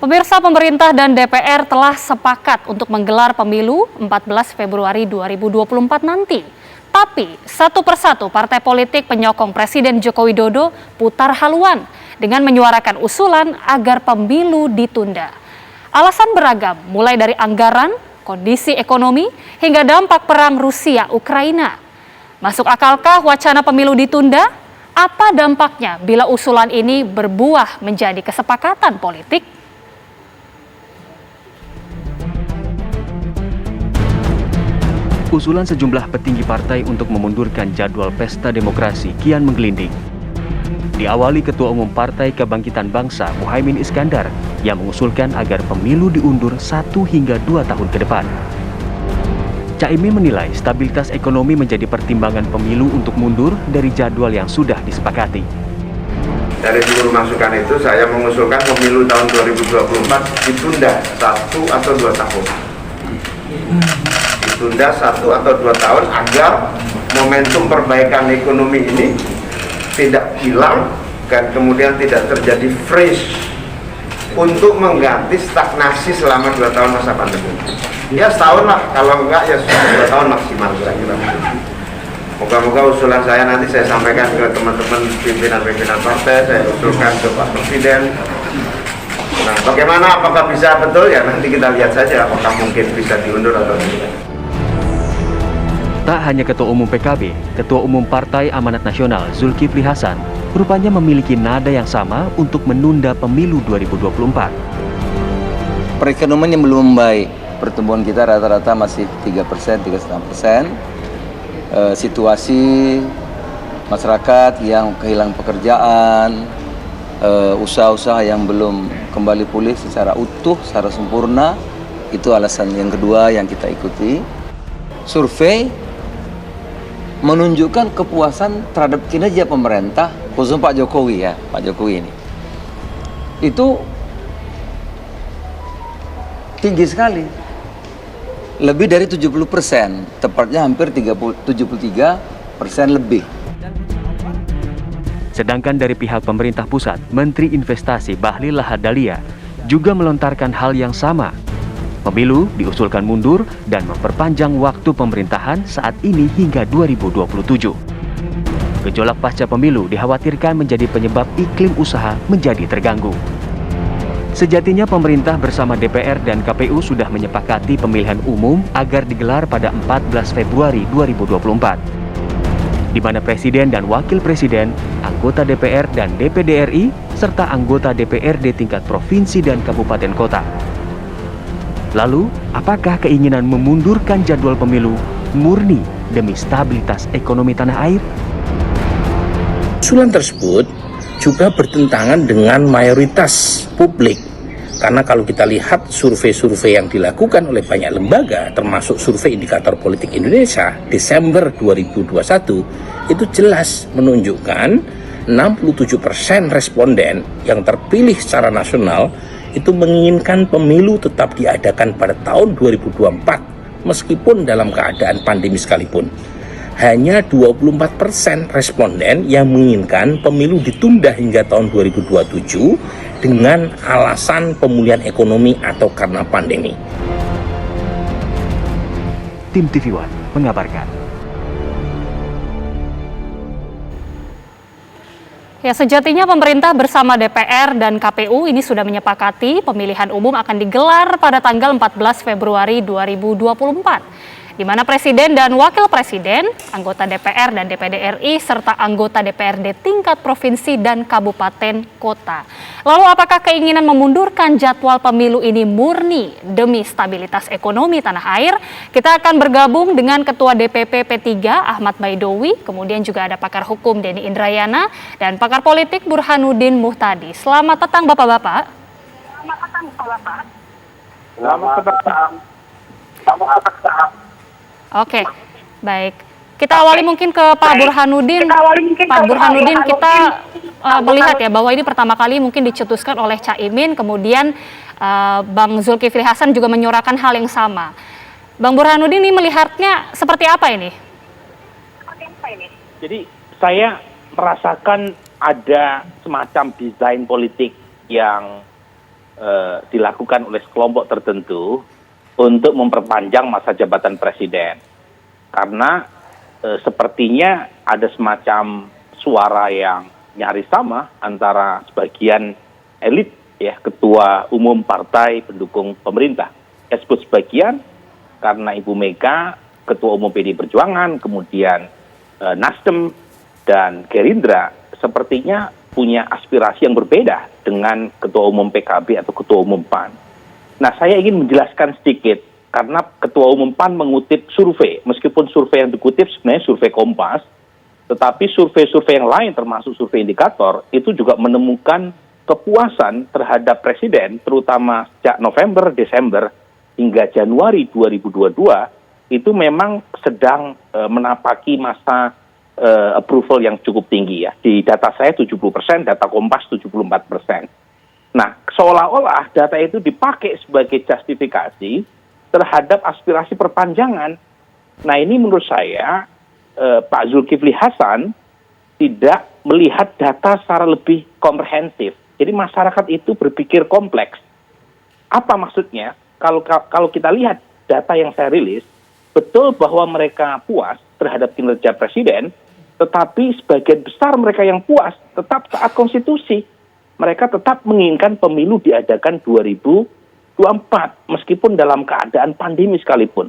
Pemirsa, pemerintah dan DPR telah sepakat untuk menggelar pemilu 14 Februari 2024 nanti. Tapi satu persatu partai politik penyokong Presiden Joko Widodo putar haluan dengan menyuarakan usulan agar pemilu ditunda. Alasan beragam, mulai dari anggaran, kondisi ekonomi, hingga dampak perang Rusia-Ukraina. Masuk akalkah wacana pemilu ditunda? Apa dampaknya bila usulan ini berbuah menjadi kesepakatan politik? Usulan sejumlah petinggi partai untuk memundurkan jadwal pesta demokrasi kian menggelinding. Diawali Ketua Umum Partai Kebangkitan Bangsa Muhaimin Iskandar yang mengusulkan agar pemilu diundur 1 hingga 2 tahun ke depan. Caimin menilai stabilitas ekonomi menjadi pertimbangan pemilu untuk mundur dari jadwal yang sudah disepakati. Dari seluruh masukan itu saya mengusulkan pemilu tahun 2024 ditunda 1 atau 2 tahun. Ditunda 1 atau 2 tahun agar momentum perbaikan ekonomi ini tidak hilang dan kemudian tidak terjadi freeze untuk mengganti stagnasi selama 2 tahun masa pandemi. Ya setahun lah, kalau enggak ya 2 tahun maksimal kira-kira. Moga-moga usulan saya nanti saya sampaikan ke teman-teman pimpinan-pimpinan partai, saya usulkan ke Pak Presiden. Nah, bagaimana, apakah bisa betul ya nanti kita lihat saja apakah mungkin bisa diundur atau tidak. Tak hanya Ketua Umum PKB, Ketua Umum Partai Amanat Nasional Zulkifli Hasan rupanya memiliki nada yang sama untuk menunda pemilu 2024. Perekonomian yang belum membaik, pertumbuhan kita rata-rata masih 3%, 3,5%. Situasi masyarakat yang kehilangan pekerjaan, usaha-usaha yang belum kembali pulih secara utuh, secara sempurna, itu alasan yang kedua yang kita ikuti. Survei menunjukkan kepuasan terhadap kinerja pemerintah, khususnya Pak Jokowi Pak Jokowi ini. Itu tinggi sekali. Lebih dari 70%, tepatnya hampir 73% lebih. Sedangkan dari pihak pemerintah pusat, Menteri Investasi Bahlil Lahadalia juga melontarkan hal yang sama. Pemilu diusulkan mundur dan memperpanjang waktu pemerintahan saat ini hingga 2027. Gejolak pasca pemilu dikhawatirkan menjadi penyebab iklim usaha menjadi terganggu. Sejatinya pemerintah bersama DPR dan KPU sudah menyepakati pemilihan umum agar digelar pada 14 Februari 2024. Di mana Presiden dan Wakil Presiden, anggota DPR dan DPD RI, serta anggota DPRD tingkat provinsi dan kabupaten kota. Lalu, apakah keinginan memundurkan jadwal pemilu murni demi stabilitas ekonomi tanah air? Usulan tersebut juga bertentangan dengan mayoritas publik. Karena kalau kita lihat survei-survei yang dilakukan oleh banyak lembaga, termasuk survei Indikator Politik Indonesia, Desember 2021, itu jelas menunjukkan 67% responden yang terpilih secara nasional itu menginginkan pemilu tetap diadakan pada tahun 2024 meskipun dalam keadaan pandemi sekalipun. Hanya 24% responden yang menginginkan pemilu ditunda hingga tahun 2027 dengan alasan pemulihan ekonomi atau karena pandemi. Tim TV One mengabarkan. Ya, sejatinya pemerintah bersama DPR dan KPU ini sudah menyepakati pemilihan umum akan digelar pada tanggal 14 Februari 2024. Di mana Presiden dan Wakil Presiden, anggota DPR dan DPD RI, serta anggota DPRD tingkat provinsi dan kabupaten kota. Lalu apakah keinginan memundurkan jadwal pemilu ini murni demi stabilitas ekonomi tanah air? Kita akan bergabung dengan Ketua DPP P3 Ahmad Baidowi, kemudian juga ada pakar hukum Denny Indrayana, dan pakar politik Burhanuddin Muhtadi. Selamat petang Bapak-Bapak. Selamat petang Bapak. Selamat petang. Oke, baik. Kita awali mungkin ke Pak Burhanuddin. Pak Burhanuddin, kita melihat ya bahwa ini pertama kali mungkin dicetuskan oleh Caimin, kemudian Bang Zulkifli Hasan juga menyuarakan hal yang sama. Bang Burhanuddin ini melihatnya seperti apa ini? Jadi saya merasakan ada semacam desain politik yang dilakukan oleh sekelompok tertentu untuk memperpanjang masa jabatan presiden. Karena sepertinya ada semacam suara yang nyaris sama antara sebagian elit ya ketua umum partai pendukung pemerintah. Saya sebut sebagian karena Ibu Mega, ketua umum PD Perjuangan, kemudian Nasdem dan Gerindra sepertinya punya aspirasi yang berbeda dengan ketua umum PKB atau ketua umum PAN. Nah, saya ingin menjelaskan sedikit karena ketua umum PAN mengutip survei, meskipun survei yang dikutip sebenarnya survei Kompas, tetapi survei-survei yang lain termasuk survei indikator itu juga menemukan kepuasan terhadap presiden terutama sejak November, Desember hingga Januari 2022 itu memang sedang menapaki masa approval yang cukup tinggi ya. Di data saya 70%, data Kompas 74%. Nah, seolah-olah data itu dipakai sebagai justifikasi terhadap aspirasi perpanjangan. Nah, ini menurut saya Pak Zulkifli Hasan tidak melihat data secara lebih komprehensif. Jadi masyarakat itu berpikir kompleks. Apa maksudnya? Kalau kita lihat data yang saya rilis, betul bahwa mereka puas terhadap kinerja presiden, tetapi sebagian besar mereka yang puas tetap taat konstitusi. Mereka tetap menginginkan pemilu diadakan 2024, meskipun dalam keadaan pandemi sekalipun.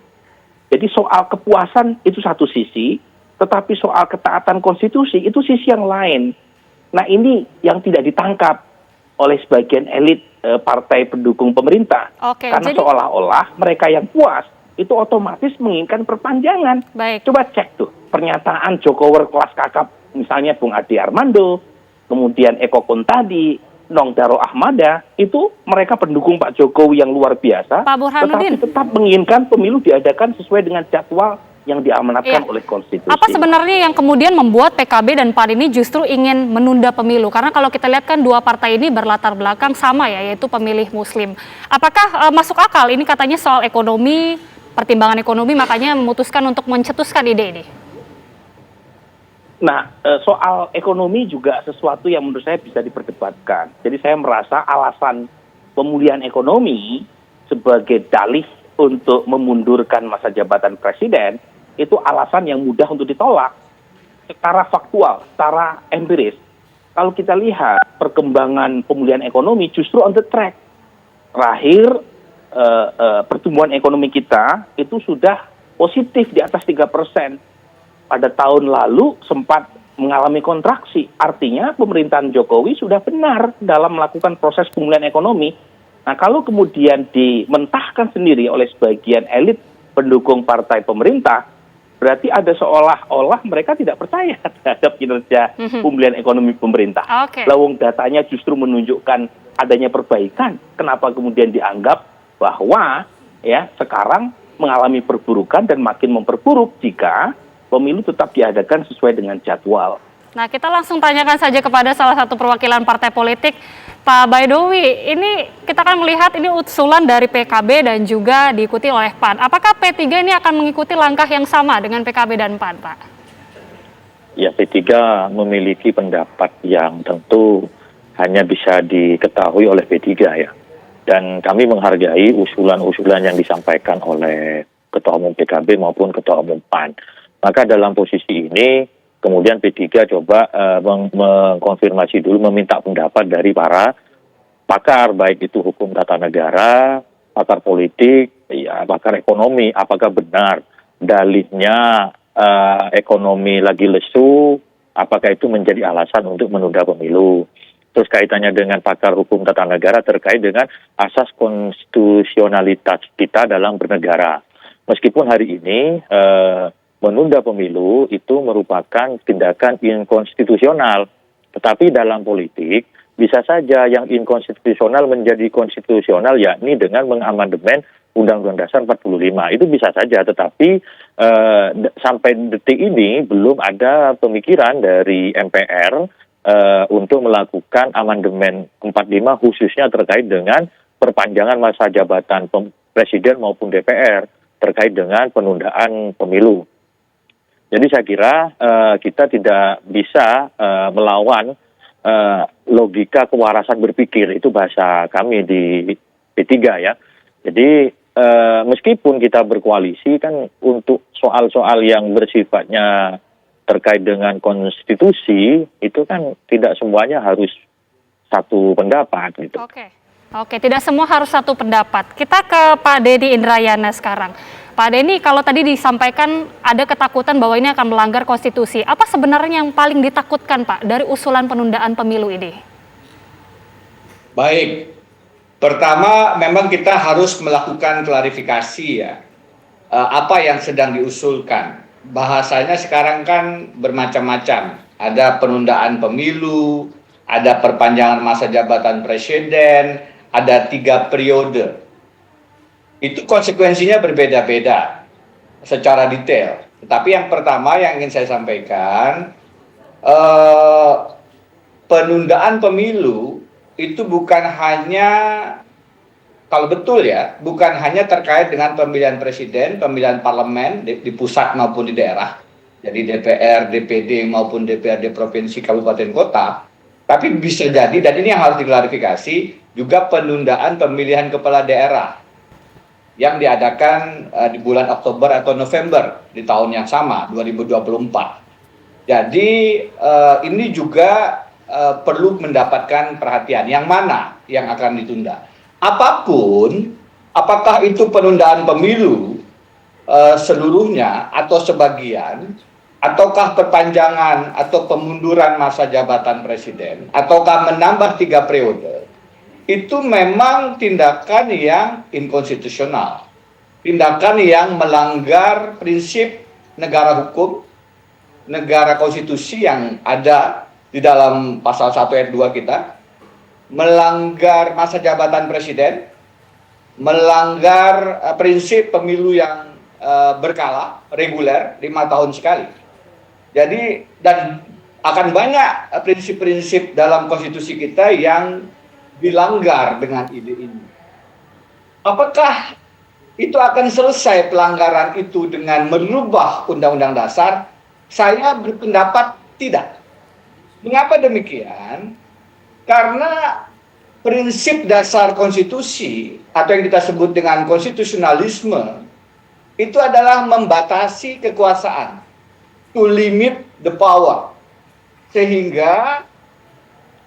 Jadi soal kepuasan itu satu sisi, tetapi soal ketaatan konstitusi itu sisi yang lain. Nah, ini yang tidak ditangkap oleh sebagian elit partai pendukung pemerintah. Karena seolah-olah mereka yang puas itu otomatis menginginkan perpanjangan. Baik. Coba cek tuh pernyataan Jokower kelas kakap, misalnya Bung Adi Armando, kemudian Eko Kuntadi, Nong Daro Ahmada, itu mereka pendukung Pak Jokowi yang luar biasa, Pak Burhanuddin, tetapi tetap menginginkan pemilu diadakan sesuai dengan jadwal yang diamanatkan oleh konstitusi. Apa sebenarnya yang kemudian membuat PKB dan PAN ini justru ingin menunda pemilu? Karena kalau kita lihat kan dua partai ini berlatar belakang sama ya, yaitu pemilih Muslim. Apakah masuk akal ini katanya soal ekonomi, pertimbangan ekonomi, makanya memutuskan untuk mencetuskan ide ini? Nah, soal ekonomi juga sesuatu yang menurut saya bisa diperdebatkan. Jadi saya merasa alasan pemulihan ekonomi sebagai dalih untuk memundurkan masa jabatan presiden itu alasan yang mudah untuk ditolak secara faktual, secara empiris. Kalau kita lihat perkembangan pemulihan ekonomi justru on the track. Terakhir pertumbuhan ekonomi kita itu sudah positif di atas 3%. Pada tahun lalu sempat mengalami kontraksi. Artinya pemerintahan Jokowi sudah benar dalam melakukan proses pemulihan ekonomi. Nah, kalau kemudian dimentahkan sendiri oleh sebagian elit pendukung partai pemerintah, berarti ada seolah-olah mereka tidak percaya terhadap kinerja pemulihan ekonomi pemerintah. Lawang datanya justru menunjukkan adanya perbaikan. Kenapa kemudian dianggap bahwa ya sekarang mengalami perburukan dan makin memperburuk jika pemilu tetap diadakan sesuai dengan jadwal. Nah, kita langsung tanyakan saja kepada salah satu perwakilan partai politik, Pak Baidowi. Ini kita kan melihat ini usulan dari PKB dan juga diikuti oleh PAN. Apakah P3 ini akan mengikuti langkah yang sama dengan PKB dan PAN, Pak? Ya, P3 memiliki pendapat yang tentu hanya bisa diketahui oleh P3 ya. Dan kami menghargai usulan-usulan yang disampaikan oleh Ketua Umum PKB maupun Ketua Umum PAN. Maka dalam posisi ini, kemudian P3 coba mengkonfirmasi dulu, meminta pendapat dari para pakar, baik itu hukum tata negara, pakar politik, ya, pakar ekonomi, apakah benar dalihnya ekonomi lagi lesu, apakah itu menjadi alasan untuk menunda pemilu. Terus kaitannya dengan pakar hukum tata negara terkait dengan asas konstitusionalitas kita dalam bernegara. Meskipun hari ini menunda pemilu itu merupakan tindakan inkonstitusional. Tetapi dalam politik, bisa saja yang inkonstitusional menjadi konstitusional, yakni dengan mengamandemen Undang-Undang Dasar 45. Itu bisa saja, tetapi sampai detik ini belum ada pemikiran dari MPR untuk melakukan amandemen 45 khususnya terkait dengan perpanjangan masa jabatan Presiden maupun DPR terkait dengan penundaan pemilu. Jadi saya kira kita tidak bisa melawan logika kewarasan berpikir, itu bahasa kami di P3 ya. Jadi meskipun kita berkoalisi kan untuk soal-soal yang bersifatnya terkait dengan konstitusi itu kan tidak semuanya harus satu pendapat gitu. Oke, tidak semua harus satu pendapat. Kita ke Pak Dedi Indrayana sekarang. Pak Denny, kalau tadi disampaikan ada ketakutan bahwa ini akan melanggar konstitusi. Apa sebenarnya yang paling ditakutkan, Pak, dari usulan penundaan pemilu ini? Baik, pertama memang kita harus melakukan klarifikasi ya, apa yang sedang diusulkan. Bahasanya sekarang kan bermacam-macam. Ada penundaan pemilu, ada perpanjangan masa jabatan presiden, ada 3 periode. Itu konsekuensinya berbeda-beda secara detail. Tetapi yang pertama yang ingin saya sampaikan, penundaan pemilu itu bukan hanya, kalau betul ya, bukan hanya terkait dengan pemilihan presiden, pemilihan parlemen di pusat maupun di daerah, jadi DPR, DPD maupun DPRD provinsi, kabupaten, kota, tapi bisa jadi, dan ini yang harus diklarifikasi, juga penundaan pemilihan kepala daerah yang diadakan di bulan Oktober atau November di tahun yang sama, 2024. Jadi ini juga perlu mendapatkan perhatian. Yang mana yang akan ditunda? Apapun, apakah itu penundaan pemilu seluruhnya atau sebagian, ataukah perpanjangan atau pemunduran masa jabatan presiden, ataukah menambah 3 periode, itu memang tindakan yang inkonstitusional, tindakan yang melanggar prinsip negara hukum, negara konstitusi yang ada di dalam pasal 1 ayat 2 kita, melanggar masa jabatan presiden, melanggar prinsip pemilu yang berkala, reguler, 5 tahun sekali. Jadi, dan akan banyak prinsip-prinsip dalam konstitusi kita yang dilanggar dengan ide ini. Apakah itu akan selesai pelanggaran itu dengan merubah Undang-Undang Dasar? Saya berpendapat tidak. Mengapa demikian? Karena prinsip dasar konstitusi atau yang kita sebut dengan konstitusionalisme itu adalah membatasi kekuasaan, to limit the power, sehingga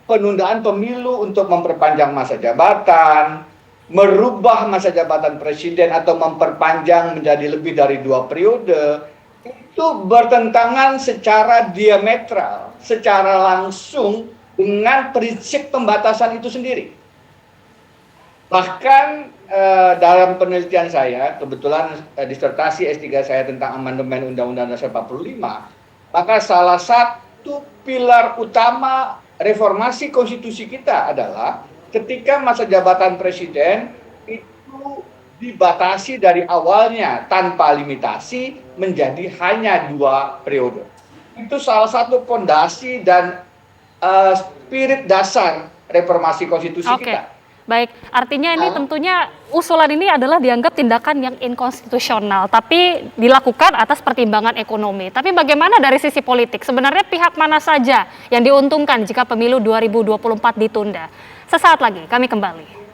penundaan pemilu untuk memperpanjang masa jabatan, merubah masa jabatan presiden atau memperpanjang menjadi lebih dari 2 periode, itu bertentangan secara diametral, secara langsung dengan prinsip pembatasan itu sendiri. Bahkan dalam penelitian saya, kebetulan disertasi S3 saya tentang amandemen Undang-Undang Dasar 45, maka salah satu pilar utama reformasi konstitusi kita adalah ketika masa jabatan presiden itu dibatasi dari awalnya tanpa limitasi menjadi hanya 2 periode. Itu salah satu fondasi dan spirit dasar reformasi konstitusi kita. Baik, artinya ini tentunya usulan ini adalah dianggap tindakan yang inkonstitusional, tapi dilakukan atas pertimbangan ekonomi. Tapi bagaimana dari sisi politik? Sebenarnya pihak mana saja yang diuntungkan jika pemilu 2024 ditunda? Sesaat lagi kami kembali.